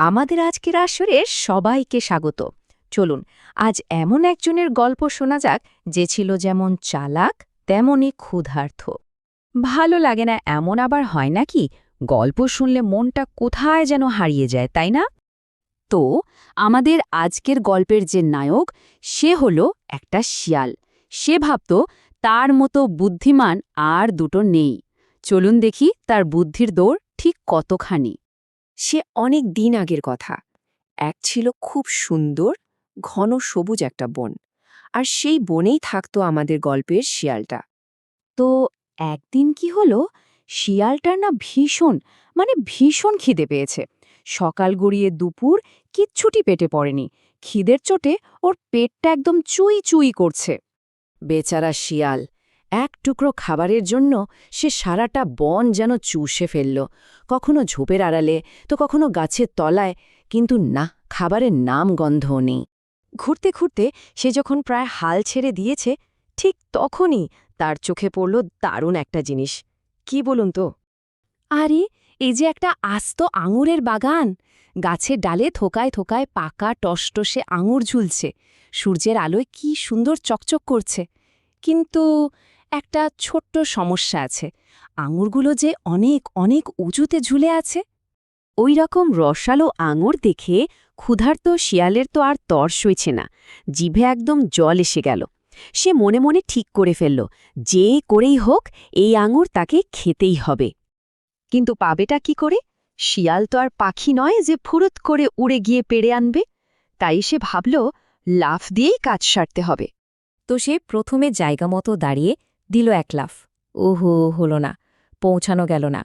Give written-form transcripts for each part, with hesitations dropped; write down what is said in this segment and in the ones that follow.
আমাদের আজকের আসরে সবাইকে স্বাগত। চলুন আজ এমন একজনের গল্প শোনা যাক যে ছিল যেমন চালাক তেমনই ক্ষুধার্ত। ভালো লাগে না এমন আবার হয় নাকি? গল্প শুনলে মনটা কোথায় যেন হারিয়ে যায়, তাই না? তো আমাদের আজকের গল্পের যে নায়ক, সে হলো একটা শিয়াল। সে ভাবত তার মতো বুদ্ধিমান আর দুটো নেই। চলুন দেখি তার বুদ্ধির দৌড় ঠিক কতখানি। সে অনেক দিন আগের কথা। এক ছিল খুব সুন্দর ঘন সবুজ একটা বন, আর সেই বনেই থাকতো আমাদের গল্পের শিয়ালটা। তো একদিন কি হলো, শিয়ালটার না ভীষণ খিদে পেয়েছে। সকাল গড়িয়ে দুপুর, কিচ্ছুটি পেটে পড়েনি। খিদের চোটে ওর পেটটা একদম চুই চুই করছে। বেচারা শিয়াল, এক টুকরো খাবারের জন্য সে সারাটা বন যেন চুষে ফেলল। কখনো ঝোপের আড়ালে, তো কখনো গাছের তলায়, কিন্তু না, খাবারের নাম গন্ধও নেই। ঘুরতে ঘুরতে সে যখন প্রায় হাল ছেড়ে দিয়েছে, ঠিক তখনই তার চোখে পড়ল দারুণ একটা জিনিস। কি বলুন তো? আরে, এই যে একটা আস্ত আঙুরের বাগান! গাছের ডালে থোকায় থোকায় পাকা টসটসে আঙুর ঝুলছে। সূর্যের আলোয় কি সুন্দর চকচক করছে। কিন্তু একটা ছোট্ট সমস্যা আছে। আঙুরগুলো যে অনেক অনেক উঁচুতে ঝুলে আছে। ওই রকম রসালো আঙুর দেখে ক্ষুধার্ত শিয়ালের তো আর তর সইছে না। জিভে একদম জল এসে গেল। সে মনে মনে ঠিক করে ফেলল, যে করেই হোক এই আঙুর তাকে খেতেই হবে। কিন্তু পাবেটা কি করে? শিয়াল তো আর পাখি নয় যে ফুরুত করে উড়ে গিয়ে পেড়ে আনবে। তাই সে ভাবল, লাফ দিয়েই কাজ সারতে হবে। তো সে প্রথমে জায়গা মতো দাঁড়িয়ে দিল এক লাফ। ওহো, হলো না, পৌঁছানো গেল না।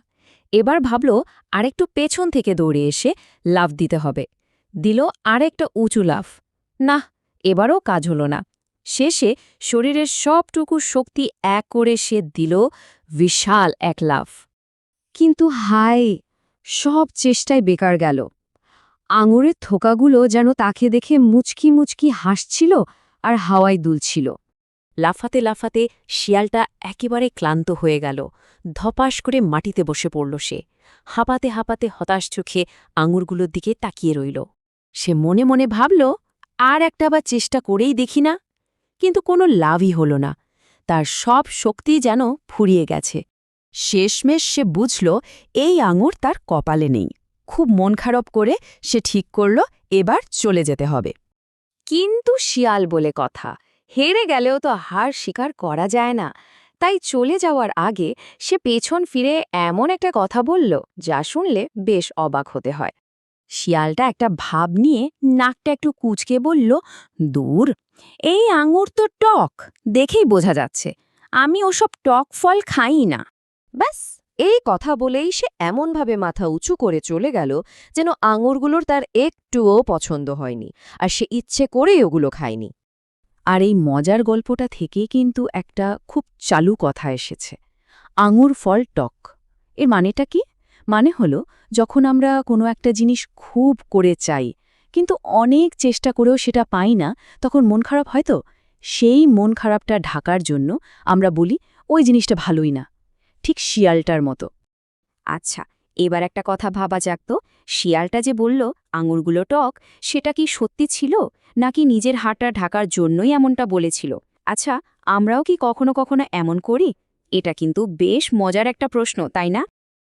এবার ভাবল আরেকটু পেছন থেকে দৌড়ে এসে লাফ দিতে হবে। দিল আরেকটা উঁচু লাফ। না, এবারও কাজ হলো না। শেষে শরীরের সবটুকু শক্তি এক করে সে দিল বিশাল এক লাফ। কিন্তু হায়, সব চেষ্টায় বেকার গেল। আঙুরের থোকাগুলো যেন তাকে দেখে মুচকি মুচকি হাসছিল আর হাওয়ায় দুলছিল। লাফাতে লাফাতে শিয়ালটা একেবারে ক্লান্ত হয়ে গেল। ধপাস করে মাটিতে বসে পড়ল সে। হাঁপাতে হাঁপাতে হতাশ চোখে আঙুরগুলোর দিকে তাকিয়ে রইল। সে মনে মনে ভাবল, আর একটা বার চেষ্টা করেই দেখি না। কিন্তু কোনো লাভই হল না। তার সব শক্তি যেন ফুরিয়ে গেছে। শেষমেশ সে বুঝল এই আঙুর তার কপালে নেই। খুব মন খারাপ করে সে ঠিক করল এবার চলে যেতে হবে। কিন্তু শিয়াল বলে কথা, হেরে গেলেও তো হার স্বীকার করা যায় না। তাই চলে যাওয়ার আগে সে পেছন ফিরে এমন একটা কথা বলল, যা শুনলে বেশ অবাক হতে হয়। শিয়ালটা একটা ভাব নিয়ে নাকটা একটু কুঁচকে বলল, দূর, এই আঙুর তো টক, দেখেই বোঝা যাচ্ছে। আমি ওসব টক ফল খাই না। ব্যাস, এই কথা বলেই সে এমনভাবে মাথা উঁচু করে চলে গেল যেন আঙুরগুলোর তার একটুও পছন্দ হয়নি, আর সে ইচ্ছে করেই ওগুলো খায়নি। আর এই মজার গল্পটা থেকে কিন্তু একটা খুব চালু কথা এসেছে। আঙুর ফল টক, এর মানেটা কি? মানে হলো, যখন আমরা কোনো একটা জিনিস খুব করে চাই, কিন্তু অনেক চেষ্টা করেও সেটা পাই না, তখন মন খারাপ হয় তো। সেই মন খারাপটা ঢাকার জন্য আমরা বলি ওই জিনিসটা ভালোই না। ঠিক শিয়ালটার মতো। আচ্ছা, এবার একটা কথা ভাবা যাক তো, শিয়ালটা যে বলল আঙুরগুলো টক, সেটা কি সত্যি ছিল, নাকি নিজের হাঁটা ঢাকার জন্যই এমনটা বলেছিল? আচ্ছা, আমরাও কি কখনো কখনো এমন করি? এটা কিন্তু বেশ মজার একটা প্রশ্ন, তাই না?